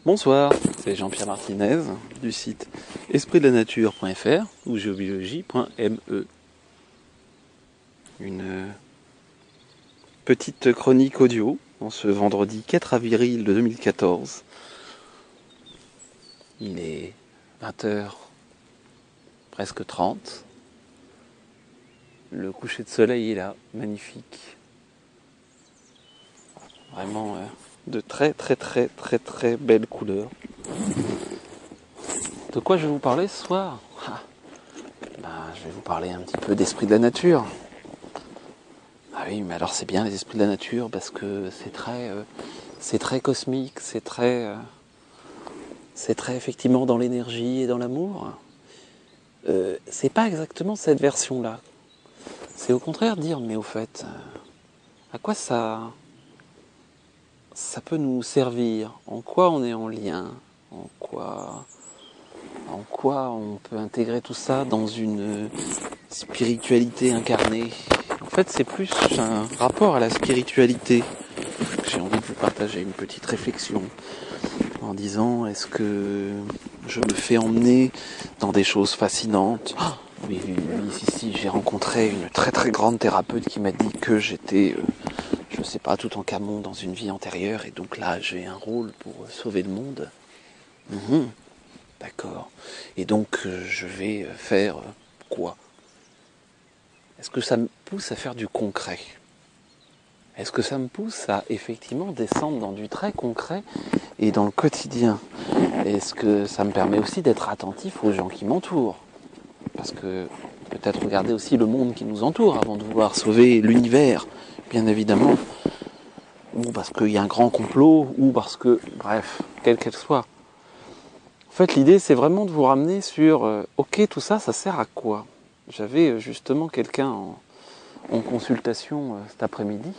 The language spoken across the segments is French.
Bonsoir, c'est Jean-Pierre Martinez du site espritdelanature.fr ou géobiologie.me. Une petite chronique audio en ce vendredi 4 avril de 2014. Il est 20h presque 30. Le coucher de soleil est là, magnifique. Vraiment de très belles couleurs. De quoi je vais vous parler ce soir ? Je vais vous parler un petit peu d'esprit de la nature. Ah oui, mais alors c'est bien les esprits de la nature parce que c'est très cosmique, c'est très effectivement dans l'énergie et dans l'amour. C'est pas exactement cette version-là. C'est au contraire dire, mais au fait, à quoi ça peut nous servir? En quoi on est en lien? En quoi on peut intégrer tout ça dans une spiritualité incarnée? En fait, c'est plus un rapport à la spiritualité. J'ai envie de vous partager une petite réflexion en disant, est-ce que je me fais emmener dans des choses fascinantes? Oui, si, j'ai rencontré une très grande thérapeute qui m'a dit que j'étais, je sais pas, tout en camon dans une vie antérieure, et donc là j'ai un rôle pour sauver le monde. D'accord. Et donc je vais faire quoi? Est-ce que ça me pousse à faire du concret? Est-ce que ça me pousse à effectivement descendre dans du très concret et dans le quotidien? Est-ce que ça me permet aussi d'être attentif aux gens qui m'entourent? Parce que peut-être regarder aussi le monde qui nous entoure avant de vouloir sauver l'univers, bien évidemment. Ou parce qu'il y a un grand complot, ou parce que, bref, quelle qu'elle soit. En fait, l'idée, c'est vraiment de vous ramener sur, ok, tout ça, ça sert à quoi? J'avais justement quelqu'un en consultation cet après-midi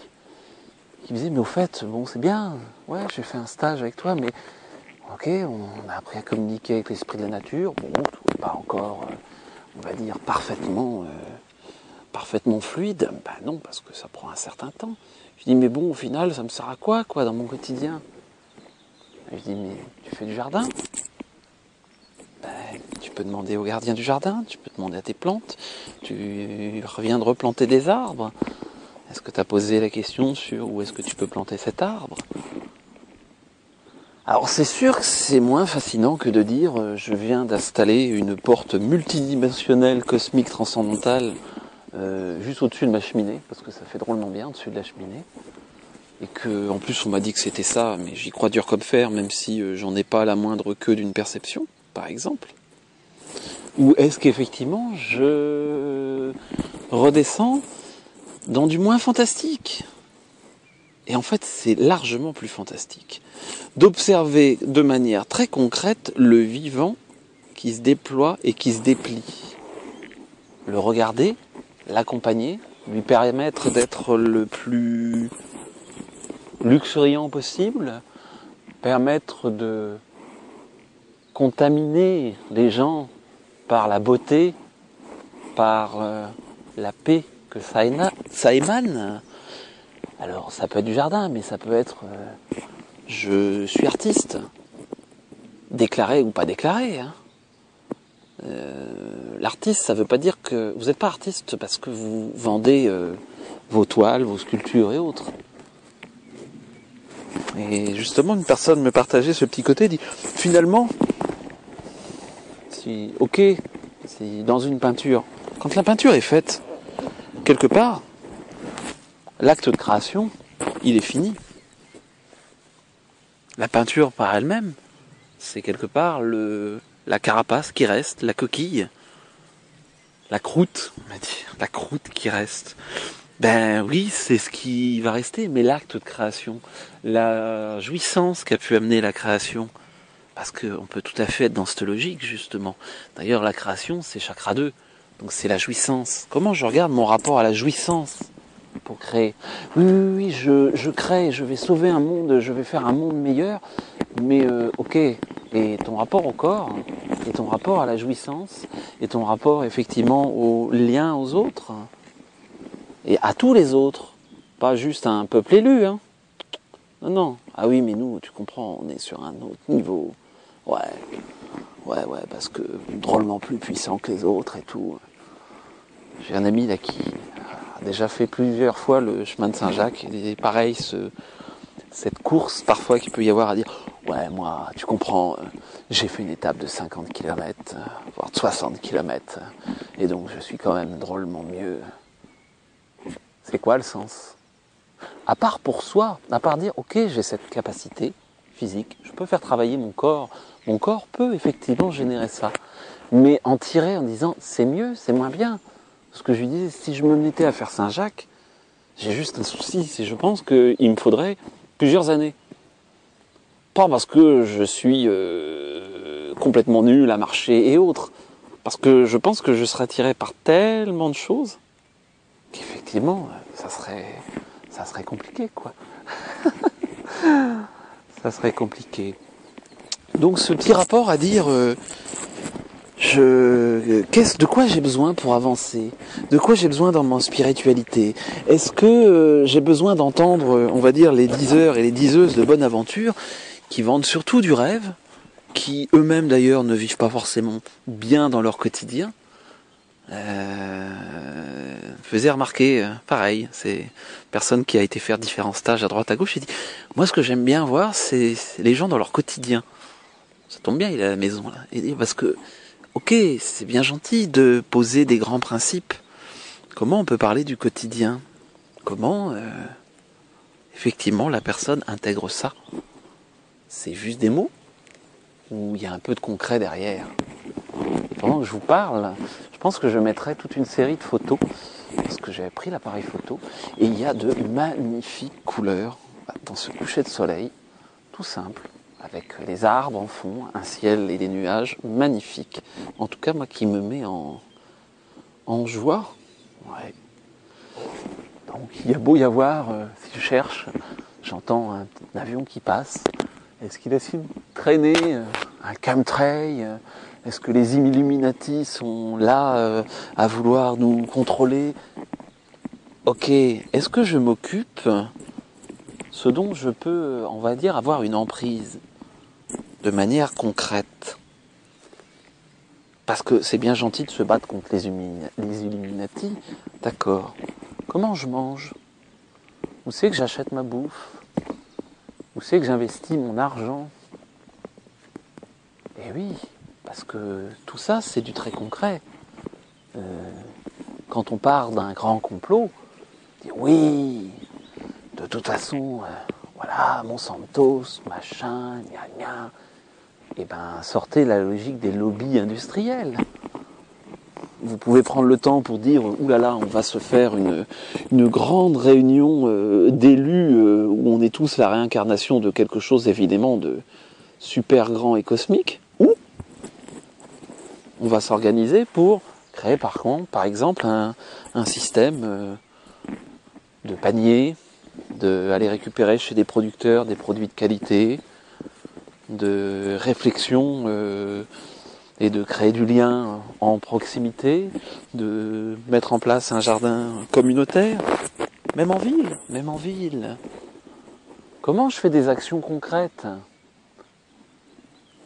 qui me disait, mais au fait, bon, c'est bien, ouais, j'ai fait un stage avec toi, mais ok, on a appris à communiquer avec l'esprit de la nature, bon, tout n'est pas encore, on va dire, parfaitement fluide. Ben non, parce que ça prend un certain temps. Je dis, mais bon, au final, ça me sert à quoi dans mon quotidien? Je dis, mais tu fais du jardin? Tu peux demander au gardien du jardin, tu peux demander à tes plantes, tu reviens de replanter des arbres. Est-ce que tu as posé la question sur où est-ce que tu peux planter cet arbre? Alors c'est sûr que c'est moins fascinant que de dire je viens d'installer une porte multidimensionnelle, cosmique, transcendantale juste au-dessus de ma cheminée, parce que ça fait drôlement bien au-dessus de la cheminée. Et que en plus on m'a dit que c'était ça, mais j'y crois dur comme fer, même si j'en ai pas la moindre queue d'une perception, par exemple. Ou est-ce qu'effectivement je redescends dans du moins fantastique? Et en fait, c'est largement plus fantastique d'observer de manière très concrète le vivant qui se déploie et qui se déplie. Le regarder, l'accompagner, lui permettre d'être le plus luxuriant possible, permettre de contaminer les gens par la beauté, par la paix que ça émane. Alors ça peut être du jardin, mais ça peut être je suis artiste, déclaré ou pas déclaré. L'artiste, ça veut pas dire que vous n'êtes pas artiste parce que vous vendez vos toiles, vos sculptures et autres. Et justement, une personne me partageait ce petit côté, dit finalement, si dans une peinture, quand la peinture est faite, quelque part, l'acte de création, il est fini. La peinture par elle-même, c'est quelque part la carapace qui reste, la coquille, la croûte, on va dire, la croûte qui reste. Ben oui, c'est ce qui va rester, mais l'acte de création, la jouissance qu'a pu amener la création, parce qu'on peut tout à fait être dans cette logique, justement. D'ailleurs, la création, c'est chakra 2, donc c'est la jouissance. Comment je regarde mon rapport à la jouissance pour créer? Oui, je crée, je vais sauver un monde, je vais faire un monde meilleur, mais ok, et ton rapport au corps, et ton rapport à la jouissance, et ton rapport effectivement au lien aux autres, et à tous les autres, pas juste à un peuple élu, Non, non. Ah oui, mais nous, tu comprends, on est sur un autre niveau. Ouais, parce que drôlement plus puissant que les autres et tout. J'ai un ami là qui a déjà fait plusieurs fois le chemin de Saint-Jacques. Et pareil, cette course parfois qu'il peut y avoir à dire ouais, moi, tu comprends, j'ai fait une étape de 50 km, voire de 60 km, et donc je suis quand même drôlement mieux. C'est quoi le sens? À part pour soi, à part dire ok, j'ai cette capacité physique, je peux faire travailler mon corps peut effectivement générer ça, mais en tirer en disant c'est mieux, c'est moins bien. Ce que je lui disais, si je me mettais à faire Saint-Jacques, j'ai juste un souci, c'est je pense qu'il me faudrait plusieurs années. Pas parce que je suis complètement nul à marcher et autres, parce que je pense que je serais attiré par tellement de choses qu'effectivement, ça serait compliqué, quoi. Ça serait compliqué. Donc ce petit rapport à dire de quoi j'ai besoin pour avancer? De quoi j'ai besoin dans ma spiritualité? Est-ce que j'ai besoin d'entendre, on va dire, les diseurs et les diseuses de bonne aventure qui vendent surtout du rêve, qui eux-mêmes d'ailleurs ne vivent pas forcément bien dans leur quotidien? Faisait remarquer, pareil, c'est personne qui a été faire différents stages à droite à gauche, il dit, moi ce que j'aime bien voir, c'est les gens dans leur quotidien. Ça tombe bien, il est à la maison là. Et parce que, ok, c'est bien gentil de poser des grands principes. Comment on peut parler du quotidien? Comment, effectivement, la personne intègre ça? C'est juste des mots? Ou il y a un peu de concret derrière? Et pendant que je vous parle, je pense que je mettrai toute une série de photos, parce que j'ai pris l'appareil photo, et il y a de magnifiques couleurs dans ce coucher de soleil, tout simple, avec les arbres en fond, un ciel et des nuages magnifiques. En tout cas, moi qui me met en joie. Ouais. Donc il y a beau y avoir, si je cherche, j'entends un avion qui passe. Est-ce qu'il a su traîner un chemtrail? Est-ce que les Illuminati sont là à vouloir nous contrôler? Ok, est-ce que je m'occupe ce dont je peux, on va dire, avoir une emprise de manière concrète? Parce que c'est bien gentil de se battre contre les Illuminati, d'accord. Comment je mange? Où c'est que j'achète ma bouffe? Où c'est que j'investis mon argent? Eh oui, parce que tout ça, c'est du très concret. Quand on part d'un grand complot, on dit oui, de toute façon, voilà, Monsantos, machin, gna gna. Eh ben, sortez la logique des lobbies industriels. Vous pouvez prendre le temps pour dire oulala, on va se faire une grande réunion d'élus où on est tous la réincarnation de quelque chose évidemment de super grand et cosmique, ou on va s'organiser pour créer par exemple un système de panier, d'aller récupérer chez des producteurs des produits de qualité, de réflexion et de créer du lien en proximité, de mettre en place un jardin communautaire, même en ville. Comment je fais des actions concrètes?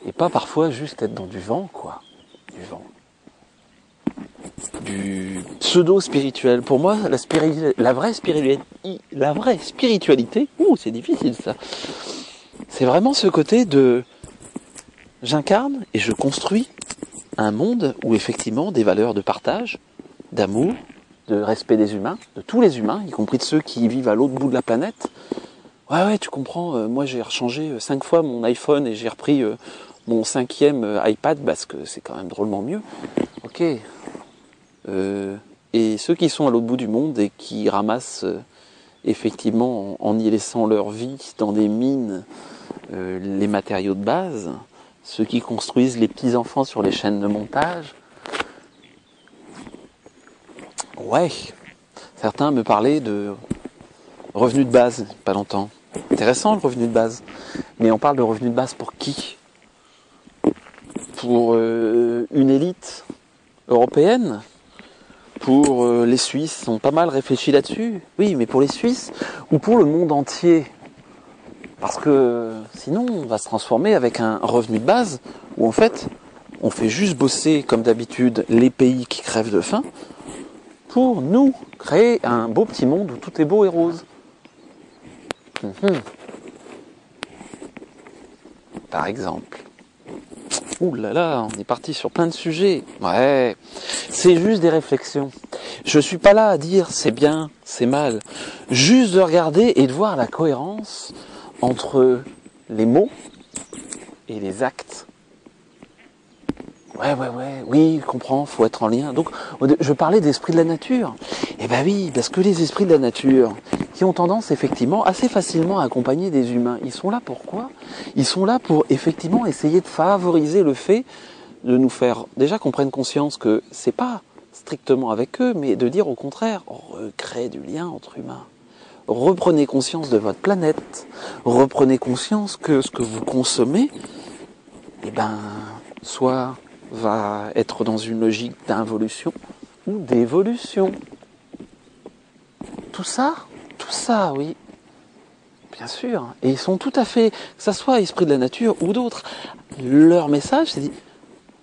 Et pas parfois juste être dans du vent, quoi. Du vent. Du pseudo-spirituel. Pour moi, la vraie spiritualité, c'est difficile ça. C'est vraiment ce côté de j'incarne et je construis un monde où effectivement des valeurs de partage, d'amour, de respect des humains, de tous les humains, y compris de ceux qui vivent à l'autre bout de la planète. Ouais, tu comprends, moi j'ai rechangé 5 fois mon iPhone et j'ai repris mon 5e iPad parce que c'est quand même drôlement mieux. Ok. Et ceux qui sont à l'autre bout du monde et qui ramassent effectivement en y laissant leur vie dans des mines les matériaux de base, ceux qui construisent les petits-enfants sur les chaînes de montage. Ouais, certains me parlaient de revenu de base, pas longtemps. Intéressant le revenu de base. Mais on parle de revenu de base pour qui? Pour une élite européenne? Pour les Suisses, ont pas mal réfléchi là-dessus. Oui, mais pour les Suisses ou pour le monde entier? Parce que sinon, on va se transformer avec un revenu de base où en fait, on fait juste bosser comme d'habitude les pays qui crèvent de faim pour nous créer un beau petit monde où tout est beau et rose. Par exemple. Ouh là là, on est parti sur plein de sujets. Ouais, c'est juste des réflexions. Je suis pas là à dire c'est bien, c'est mal. Juste de regarder et de voir la cohérence entre les mots et les actes. Ouais, oui, je comprends, faut être en lien. Donc, je parlais d'esprit de la nature. Eh ben oui, parce que les esprits de la nature, qui ont tendance effectivement assez facilement à accompagner des humains, ils sont là pour quoi ? Ils sont là pour effectivement essayer de favoriser le fait de nous faire déjà qu'on prenne conscience que c'est pas strictement avec eux, mais de dire au contraire, recréer du lien entre humains. Reprenez conscience de votre planète, reprenez conscience que ce que vous consommez, eh ben, soit va être dans une logique d'involution ou d'évolution. Tout ça, oui, bien sûr. Et ils sont tout à fait, que ça soit esprit de la nature ou d'autres, leur message, c'est dit,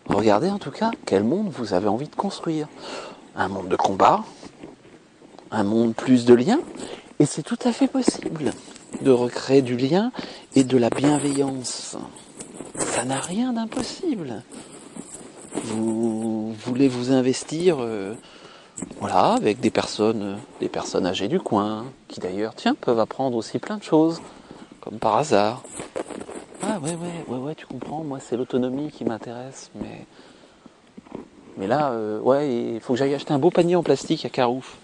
regardez en tout cas quel monde vous avez envie de construire. Un monde de combat, un monde plus de liens, et c'est tout à fait possible de recréer du lien et de la bienveillance. Ça n'a rien d'impossible. Vous voulez vous investir, voilà, avec des personnes âgées du coin, qui d'ailleurs, peuvent apprendre aussi plein de choses, comme par hasard. Ah ouais, tu comprends, moi c'est l'autonomie qui m'intéresse, mais là, il faut que j'aille acheter un beau panier en plastique à Carouf.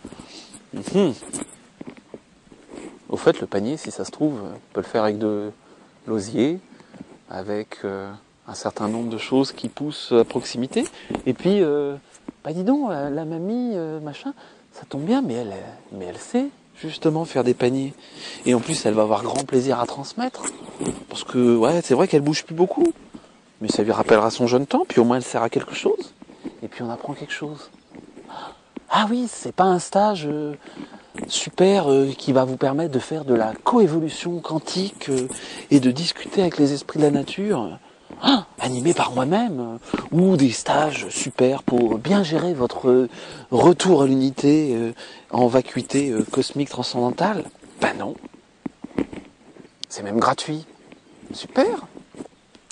Au fait, le panier, si ça se trouve, on peut le faire avec de l'osier, avec un certain nombre de choses qui poussent à proximité. Et puis, dis donc, la mamie, machin, ça tombe bien, mais elle sait justement faire des paniers. Et en plus, elle va avoir grand plaisir à transmettre. Parce que, c'est vrai qu'elle bouge plus beaucoup. Mais ça lui rappellera son jeune temps, puis au moins elle sert à quelque chose. Et puis on apprend quelque chose. Ah oui, c'est pas un stage super qui va vous permettre de faire de la coévolution quantique et de discuter avec les esprits de la nature, animés par moi-même, ou des stages super pour bien gérer votre retour à l'unité en vacuité cosmique transcendantale. Ben non. C'est même gratuit. Super.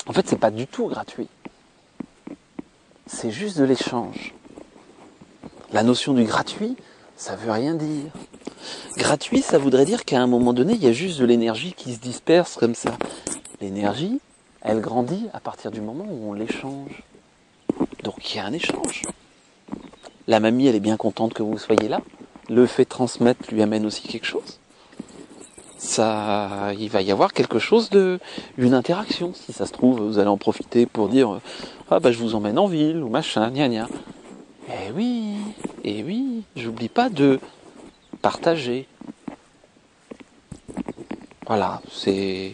En fait, c'est pas du tout gratuit. C'est juste de l'échange. La notion du gratuit, ça veut rien dire. Gratuit, ça voudrait dire qu'à un moment donné, il y a juste de l'énergie qui se disperse comme ça. L'énergie, elle grandit à partir du moment où on l'échange. Donc il y a un échange. La mamie, elle est bien contente que vous soyez là. Le fait de transmettre lui amène aussi quelque chose. Ça, il va y avoir quelque chose une interaction. Si ça se trouve, vous allez en profiter pour dire je vous emmène en ville ou machin, gna gna. Eh oui, j'oublie pas de partager. Voilà, c'est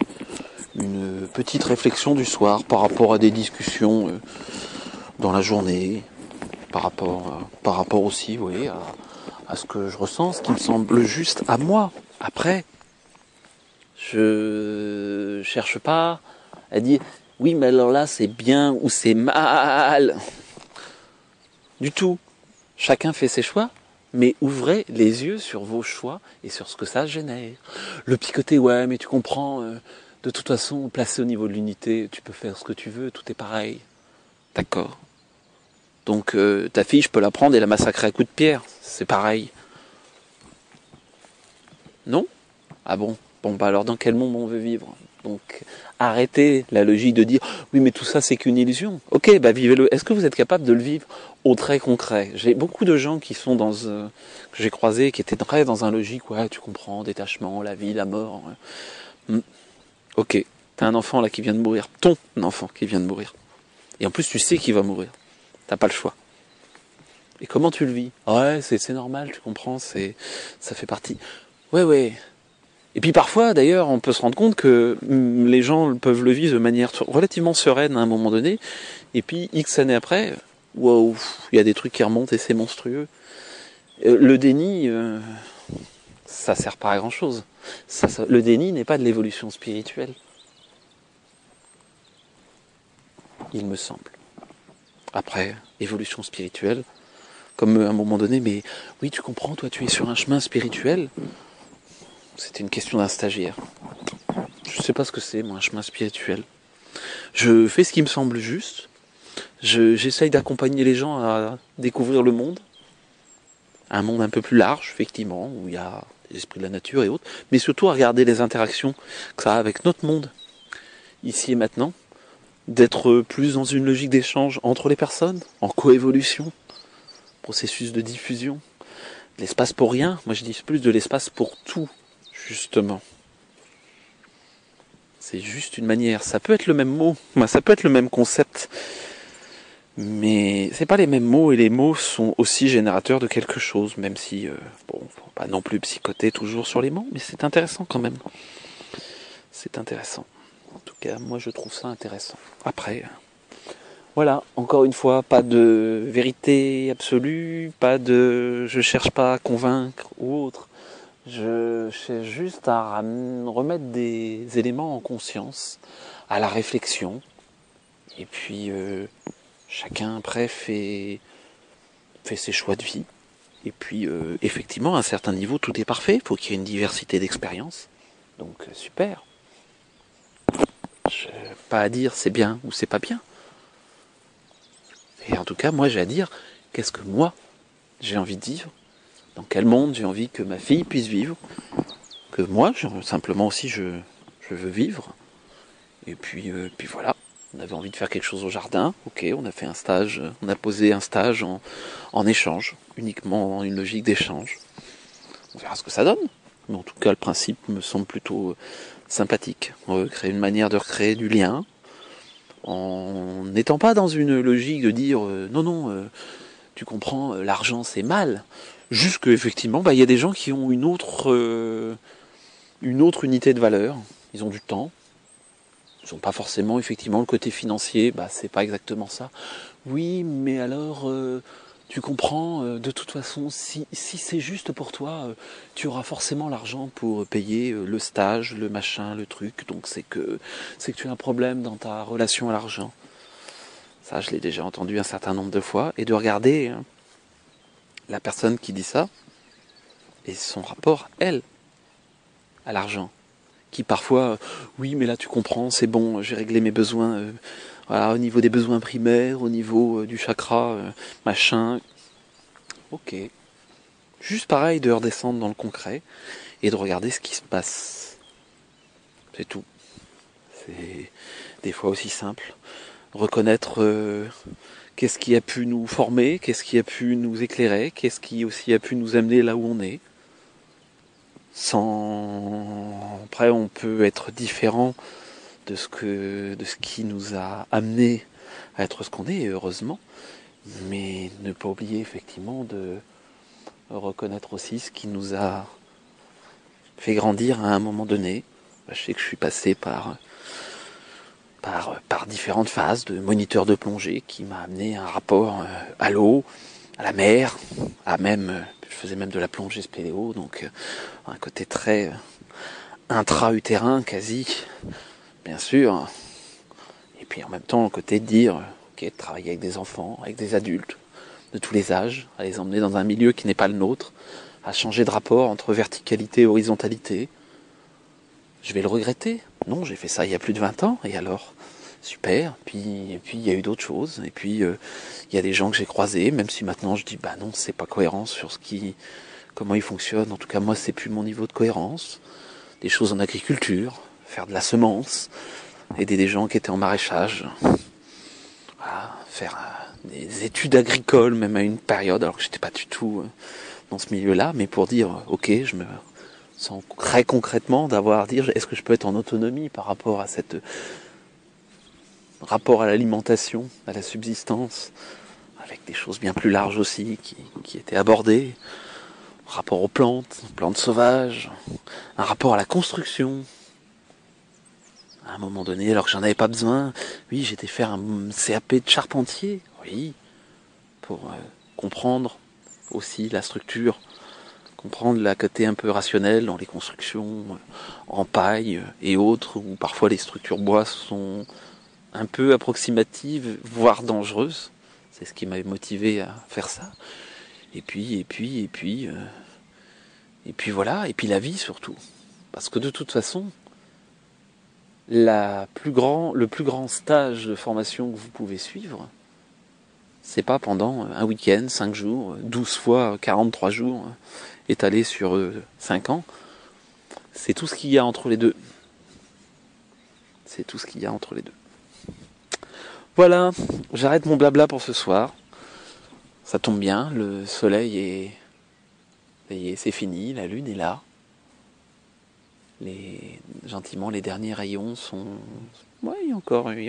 une petite réflexion du soir par rapport à des discussions dans la journée, par rapport aussi, à ce que je ressens, ce qui me semble juste à moi. Après, je cherche pas à dire oui, mais alors là c'est bien ou c'est mal. Du tout. Chacun fait ses choix, mais ouvrez les yeux sur vos choix et sur ce que ça génère. Le petit côté, mais tu comprends, de toute façon, placé au niveau de l'unité, tu peux faire ce que tu veux, tout est pareil. D'accord. Donc ta fille, je peux la prendre et la massacrer à coups de pierre, c'est pareil. Non ? Ah bon ? Bon, alors dans quel monde on veut vivre ? Donc arrêtez la logique de dire oui mais tout ça c'est qu'une illusion. Ok, vivez-le. Est-ce que vous êtes capable de le vivre au très concret ? J'ai beaucoup de gens qui sont que j'ai croisés, qui étaient très dans un logique, tu comprends, détachement, la vie, la mort. Ok, t'as un enfant là qui vient de mourir, ton enfant qui vient de mourir. Et en plus tu sais qu'il va mourir. T'as pas le choix. Et comment tu le vis ? C'est normal, tu comprends, ça fait partie. Ouais. Et puis parfois, d'ailleurs, on peut se rendre compte que les gens peuvent le vivre de manière relativement sereine à un moment donné, et puis X années après, il y a des trucs qui remontent et c'est monstrueux. Le déni, ça sert pas à grand chose. Le déni n'est pas de l'évolution spirituelle, il me semble. Après, évolution spirituelle, comme à un moment donné, mais oui, tu comprends, toi tu es sur un chemin spirituel. C'était une question d'un stagiaire. Je sais pas ce que c'est, moi, un chemin spirituel. Je fais ce qui me semble juste. J'essaye d'accompagner les gens à découvrir le monde. Un monde un peu plus large, effectivement, où il y a l'esprit de la nature et autres, mais surtout à regarder les interactions que ça a avec notre monde, ici et maintenant, d'être plus dans une logique d'échange entre les personnes, en coévolution, processus de diffusion, l'espace pour rien, moi je dis plus de l'espace pour tout, justement. C'est juste une manière, ça peut être le même mot, ça peut être le même concept, mais c'est pas les mêmes mots, et les mots sont aussi générateurs de quelque chose, même si, bon, faut pas non plus psychoter toujours sur les mots, mais c'est intéressant quand même. C'est intéressant. En tout cas, moi je trouve ça intéressant. Après, voilà, encore une fois, pas de vérité absolue, je cherche pas à convaincre ou autre. Je cherche juste à remettre des éléments en conscience, à la réflexion, et puis chacun après fait ses choix de vie. Et puis effectivement, à un certain niveau, tout est parfait. Il faut qu'il y ait une diversité d'expériences. Donc super. Je n'ai pas à dire c'est bien ou c'est pas bien. Et en tout cas, moi j'ai à dire qu'est-ce que moi j'ai envie de vivre, dans quel monde j'ai envie que ma fille puisse vivre, que moi simplement aussi je veux vivre. Et puis voilà, on avait envie de faire quelque chose au jardin, ok, on a fait un stage, on a posé un stage en échange, uniquement en une logique d'échange. On verra ce que ça donne. Mais en tout cas, le principe me semble plutôt sympathique. On veut créer une manière de recréer du lien, en n'étant pas dans une logique de dire non, tu comprends, l'argent c'est mal. Juste qu'effectivement, il y a des gens qui ont une autre unité de valeur. Ils ont du temps. Ils n'ont pas forcément effectivement le côté financier. C'est pas exactement ça. Oui, mais alors, tu comprends, de toute façon, si c'est juste pour toi, tu auras forcément l'argent pour payer le stage, le machin, le truc. Donc c'est que tu as un problème dans ta relation à l'argent. Ça, je l'ai déjà entendu un certain nombre de fois. Et de regarder la personne qui dit ça et son rapport, elle, à l'argent. Qui parfois, oui, mais là tu comprends, c'est bon, j'ai réglé mes besoins, voilà, au niveau des besoins primaires, au niveau du chakra, machin. Ok. Juste pareil, de redescendre dans le concret et de regarder ce qui se passe. C'est tout. C'est des fois aussi simple. Reconnaître qu'est-ce qui a pu nous former, qu'est-ce qui a pu nous éclairer, qu'est-ce qui aussi a pu nous amener là où on est. Après, on peut être différent de ce qui nous a amené à être ce qu'on est, heureusement. Mais ne pas oublier effectivement de reconnaître aussi ce qui nous a fait grandir à un moment donné. Je sais que je suis passé par différentes phases de moniteur de plongée qui m'a amené un rapport à l'eau, à la mer, je faisais même de la plongée spéléo, donc un côté très intra-utérin quasi, bien sûr. Et puis en même temps, le côté de dire, ok, de travailler avec des enfants, avec des adultes, de tous les âges, à les emmener dans un milieu qui n'est pas le nôtre, à changer de rapport entre verticalité et horizontalité. Je vais le regretter? Non, j'ai fait ça il y a plus de 20 ans, et alors? Super, et puis il y a eu d'autres choses, et puis il y a des gens que j'ai croisés, même si maintenant je dis, non, c'est pas cohérent sur comment ils fonctionnent, en tout cas moi c'est plus mon niveau de cohérence. Des choses en agriculture, faire de la semence, aider des gens qui étaient en maraîchage, voilà, faire des études agricoles, même à une période, alors que j'étais pas du tout dans ce milieu-là, mais pour dire, ok, je me sens très concrètement d'avoir à dire, est-ce que je peux être en autonomie par rapport à cette rapport à l'alimentation, à la subsistance, avec des choses bien plus larges aussi qui étaient abordées, rapport aux plantes sauvages, un rapport à la construction. À un moment donné, alors que j'en avais pas besoin, oui, j'étais faire un CAP de charpentier, oui, pour comprendre aussi la structure comprendre la côté un peu rationnelle dans les constructions en paille et autres, où parfois les structures bois sont un peu approximatives, voire dangereuses. C'est ce qui m'avait motivé à faire ça. Et puis voilà, et puis la vie surtout. Parce que de toute façon, le plus grand stage de formation que vous pouvez suivre, c'est pas pendant un week-end, 5 jours, 12 fois 43 jours, étalé sur 5 ans. C'est tout ce qu'il y a entre les deux. C'est tout ce qu'il y a entre les deux. Voilà, j'arrête mon blabla pour ce soir. Ça tombe bien, le soleil est... Ça y est, c'est fini, la lune est là. Gentiment, les derniers rayons sont... Ouais, il y a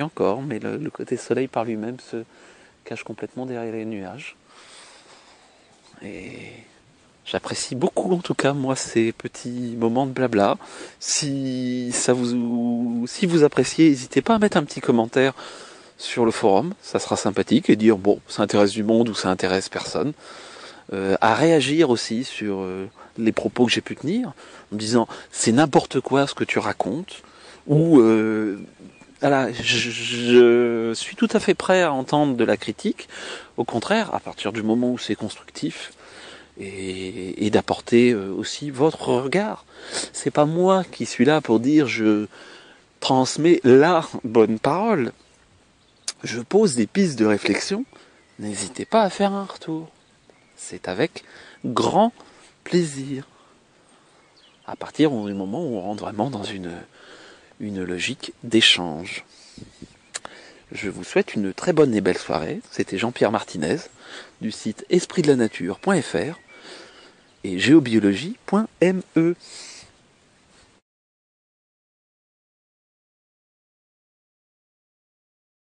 encore, mais le côté soleil par lui-même se cache complètement derrière les nuages. Et j'apprécie beaucoup, en tout cas, moi, ces petits moments de blabla. Si vous appréciez, n'hésitez pas à mettre un petit commentaire sur le forum, ça sera sympathique, et dire, bon, ça intéresse du monde ou ça intéresse personne. À réagir aussi sur les propos que j'ai pu tenir, en me disant, c'est n'importe quoi ce que tu racontes, ou... voilà, je suis tout à fait prêt à entendre de la critique. Au contraire, à partir du moment où c'est constructif et d'apporter aussi votre regard. C'est pas moi qui suis là pour dire je transmets la bonne parole. Je pose des pistes de réflexion. N'hésitez pas à faire un retour. C'est avec grand plaisir. À partir du moment où on rentre vraiment dans une logique d'échange. Je vous souhaite une très bonne et belle soirée. C'était Jean-Pierre Martinez du site espritdelanature.fr et géobiologie.me.